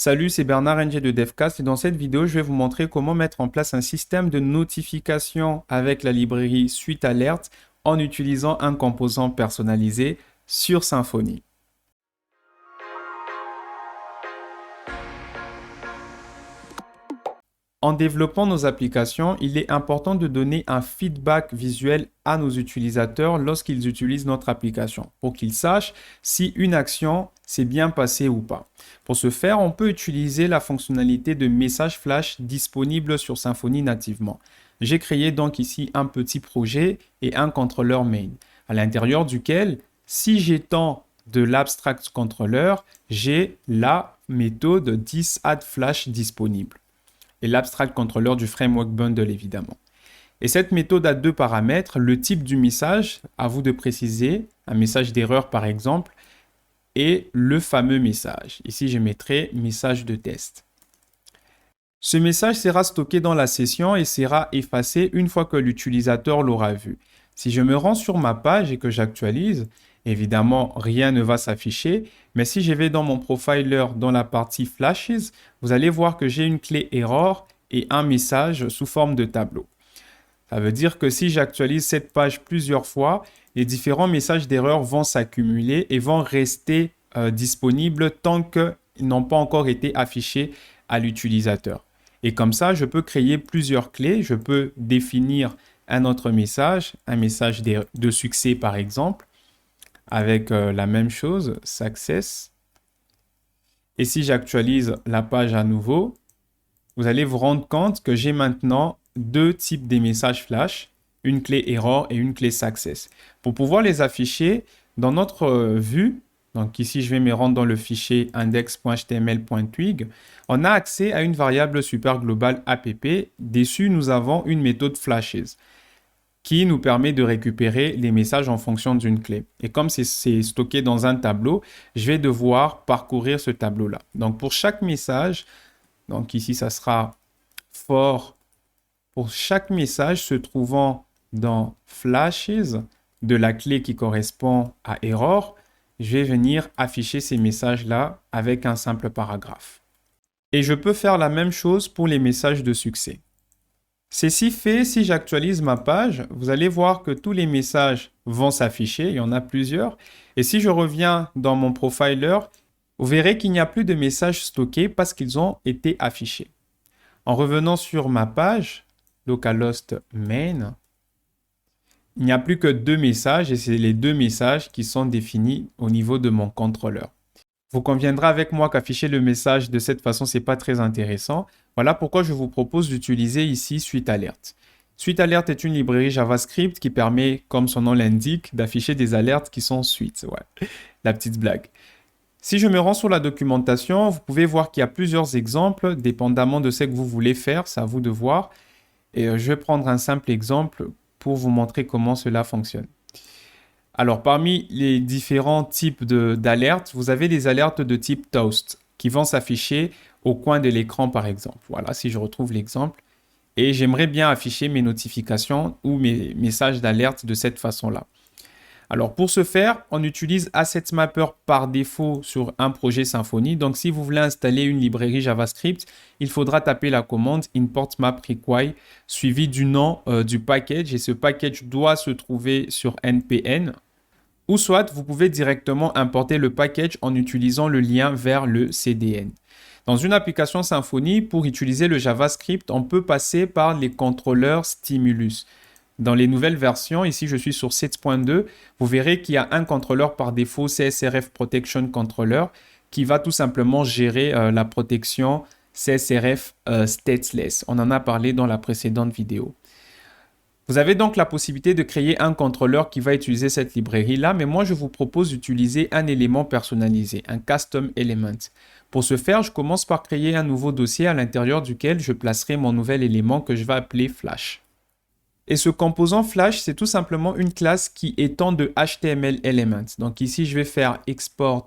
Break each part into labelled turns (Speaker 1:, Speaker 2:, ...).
Speaker 1: Salut, c'est Bernard NG de Devcast et dans cette vidéo, je vais vous montrer comment mettre en place un système de notification avec la librairie Suite Alert en utilisant un composant personnalisé sur Symfony. En développant nos applications, il est important de donner un feedback visuel à nos utilisateurs lorsqu'ils utilisent notre application pour qu'ils sachent si une action s'est bien passée ou pas. Pour ce faire, on peut utiliser la fonctionnalité de message flash disponible sur Symfony nativement. J'ai créé donc ici un petit projet et un contrôleur main à l'intérieur duquel, si j'étends de l'abstract controller, j'ai la méthode 10addFlash disponible et l'abstract controller du framework bundle évidemment. Et cette méthode a deux paramètres, le type du message, à vous de préciser, un message d'erreur par exemple, et le fameux message. Ici, je mettrai message de test. Ce message sera stocké dans la session et sera effacé une fois que l'utilisateur l'aura vu. Si je me rends sur ma page et que j'actualise, évidemment, rien ne va s'afficher, mais si je vais dans mon profiler dans la partie Flashes, vous allez voir que j'ai une clé error et un message sous forme de tableau. Ça veut dire que si j'actualise cette page plusieurs fois, les différents messages d'erreur vont s'accumuler et vont rester disponibles tant qu'ils n'ont pas encore été affichés à l'utilisateur. Et comme ça, je peux créer plusieurs clés. Je peux définir un autre message, un message de succès par exemple, avec la même chose, success. Et si j'actualise la page à nouveau, vous allez vous rendre compte que j'ai maintenant deux types de messages flash, une clé error et une clé success. Pour pouvoir les afficher dans notre vue, donc ici je vais me rendre dans le fichier index.html.twig, on a accès à une variable super globale app. Dessus, nous avons une méthode flashes qui nous permet de récupérer les messages en fonction d'une clé. Et comme c'est stocké dans un tableau, je vais devoir parcourir ce tableau-là. Donc pour chaque message, donc ici ça sera for, pour chaque message se trouvant dans flashes de la clé qui correspond à error, je vais venir afficher ces messages-là avec un simple paragraphe. Et je peux faire la même chose pour les messages de succès. Ceci fait, si j'actualise ma page, vous allez voir que tous les messages vont s'afficher, il y en a plusieurs. Et si je reviens dans mon profiler, vous verrez qu'il n'y a plus de messages stockés parce qu'ils ont été affichés. En revenant sur ma page, localhost main, il n'y a plus que deux messages et c'est les deux messages qui sont définis au niveau de mon contrôleur. Vous conviendrez avec moi qu'afficher le message de cette façon, ce n'est pas très intéressant. Voilà pourquoi je vous propose d'utiliser ici Suite Alert. Suite Alert est une librairie JavaScript qui permet, comme son nom l'indique, d'afficher des alertes qui sont suites. Ouais, la petite blague. Si je me rends sur la documentation, vous pouvez voir qu'il y a plusieurs exemples, dépendamment de ce que vous voulez faire, c'est à vous de voir. Et je vais prendre un simple exemple pour vous montrer comment cela fonctionne. Alors, parmi les différents types d'alertes, vous avez des alertes de type toast qui vont s'afficher au coin de l'écran, par exemple. Voilà, si je retrouve l'exemple. Et j'aimerais bien afficher mes notifications ou mes messages d'alerte de cette façon-là. Alors, pour ce faire, on utilise Asset Mapper par défaut sur un projet Symfony. Donc, si vous voulez installer une librairie JavaScript, il faudra taper la commande import map require suivi du nom du package. Et ce package doit se trouver sur npm. Ou soit, vous pouvez directement importer le package en utilisant le lien vers le CDN. Dans une application Symfony, pour utiliser le JavaScript, on peut passer par les contrôleurs Stimulus. Dans les nouvelles versions, ici je suis sur 7.2, vous verrez qu'il y a un contrôleur par défaut, CSRF Protection Controller, qui va tout simplement gérer la protection CSRF stateless. On en a parlé dans la précédente vidéo. Vous avez donc la possibilité de créer un contrôleur qui va utiliser cette librairie-là, mais moi je vous propose d'utiliser un élément personnalisé, un custom element. Pour ce faire, je commence par créer un nouveau dossier à l'intérieur duquel je placerai mon nouvel élément que je vais appeler Flash. Et ce composant Flash, c'est tout simplement une classe qui étend de HTML element. Donc ici, je vais faire export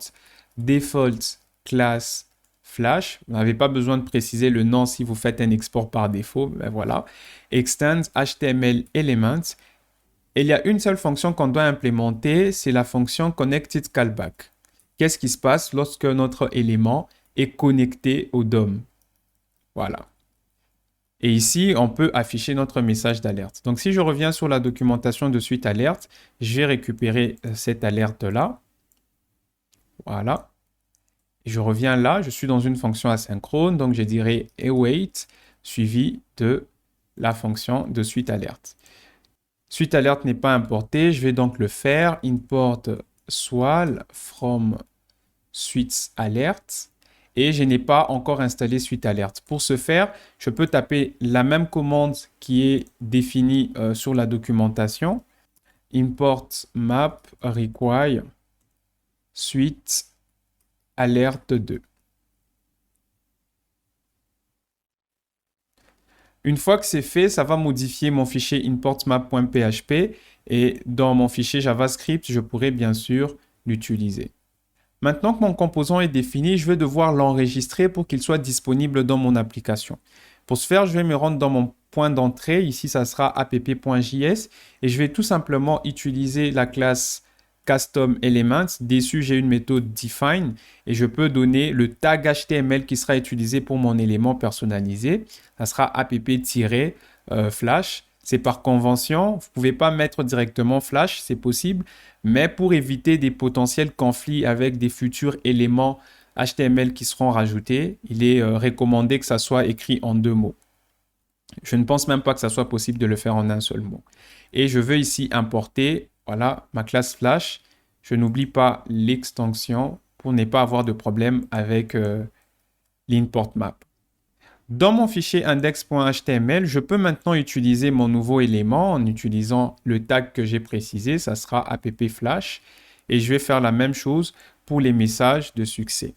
Speaker 1: default class Flash. Vous n'avez pas besoin de préciser le nom si vous faites un export par défaut. Ben voilà. Extend HTML element. Et il y a une seule fonction qu'on doit implémenter, c'est la fonction connected callback. Qu'est-ce qui se passe lorsque notre élément est connecté au DOM. Voilà. Et ici, on peut afficher notre message d'alerte. Donc, si je reviens sur la documentation de Suite Alerte, je vais récupérer cette alerte-là. Voilà. Et je reviens là, je suis dans une fonction asynchrone, donc je dirais await suivi de la fonction de Suite Alerte. Suite Alerte n'est pas importé, je vais donc le faire. Import swal from Suite Alerte. Et je n'ai pas encore installé Suite Alerte. Pour ce faire, je peux taper la même commande qui est définie sur la documentation. Import map require Suite Alerte 2. Une fois que c'est fait, ça va modifier mon fichier importmap.php et dans mon fichier JavaScript, je pourrai bien sûr l'utiliser. Maintenant que mon composant est défini, je vais devoir l'enregistrer pour qu'il soit disponible dans mon application. Pour ce faire, je vais me rendre dans mon point d'entrée. Ici, ça sera app.js et je vais tout simplement utiliser la classe Custom Elements. Dessus, j'ai une méthode define et je peux donner le tag HTML qui sera utilisé pour mon élément personnalisé. Ça sera app-flash. C'est par convention. Vous ne pouvez pas mettre directement flash, c'est possible. Mais pour éviter des potentiels conflits avec des futurs éléments HTML qui seront rajoutés, il est recommandé que ça soit écrit en 2 mots. Je ne pense même pas que ça soit possible de le faire en un seul mot. Et je veux ici importer, voilà, ma classe Flash. Je n'oublie pas l'extension pour ne pas avoir de problème avec l'import map. Dans mon fichier index.html, je peux maintenant utiliser mon nouveau élément en utilisant le tag que j'ai précisé. Ça sera app-flash. Et je vais faire la même chose pour les messages de succès.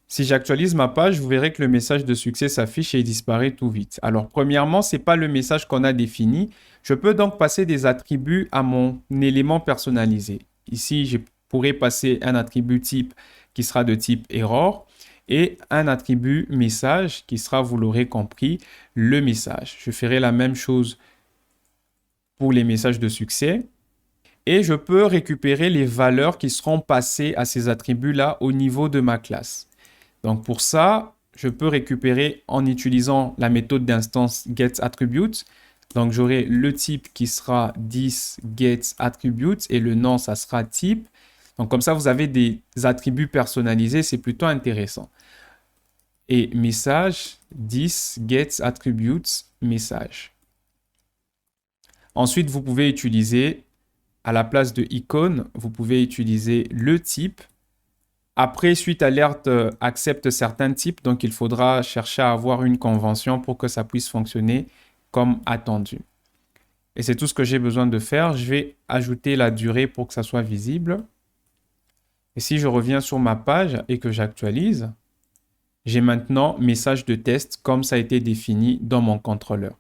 Speaker 1: Si j'actualise ma page, vous verrez que le message de succès s'affiche et il disparaît tout vite. Alors, premièrement, ce n'est pas le message qu'on a défini. Je peux donc passer des attributs à mon élément personnalisé. Ici, je pourrais passer un attribut type qui sera de type error et un attribut message qui sera, vous l'aurez compris, le message. Je ferai la même chose pour les messages de succès. Et je peux récupérer les valeurs qui seront passées à ces attributs-là au niveau de ma classe. Donc pour ça, je peux récupérer en utilisant la méthode d'instance getAttribute. Donc j'aurai le type qui sera thisGetAttribute et le nom, ça sera type. Donc comme ça, vous avez des attributs personnalisés, c'est plutôt intéressant. Et message, thisGetAttribute, message. Ensuite, vous pouvez utiliser, à la place de icône, vous pouvez utiliser le type. Après, Suite Alerte accepte certains types, donc il faudra chercher à avoir une convention pour que ça puisse fonctionner comme attendu. Et c'est tout ce que j'ai besoin de faire. Je vais ajouter la durée pour que ça soit visible. Et si je reviens sur ma page et que j'actualise, j'ai maintenant message de test comme ça a été défini dans mon contrôleur.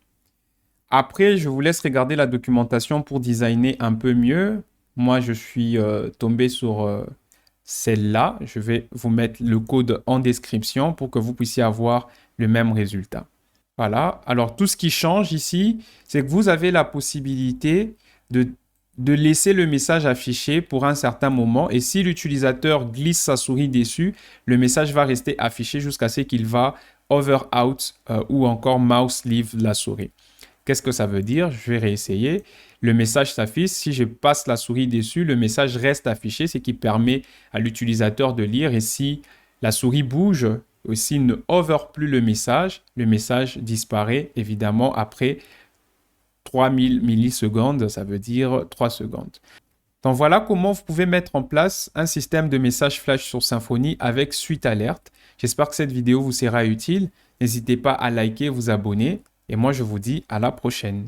Speaker 1: Après, je vous laisse regarder la documentation pour designer un peu mieux. Moi, je suis tombé sur celle-là. Je vais vous mettre le code en description pour que vous puissiez avoir le même résultat. Voilà. Alors, tout ce qui change ici, c'est que vous avez la possibilité de laisser le message affiché pour un certain moment. Et si l'utilisateur glisse sa souris dessus, le message va rester affiché jusqu'à ce qu'il va hover out ou encore mouse leave la souris. Qu'est-ce que ça veut dire? Je vais réessayer. Le message s'affiche. Si je passe la souris dessus, le message reste affiché, ce qui permet à l'utilisateur de lire. Et si la souris bouge, ou s'il ne hover plus le message disparaît évidemment après 3000 millisecondes, ça veut dire 3 secondes. Donc voilà comment vous pouvez mettre en place un système de messages flash sur Symfony avec Suite Alerte. J'espère que cette vidéo vous sera utile. N'hésitez pas à liker, vous abonner. Et moi, je vous dis à la prochaine.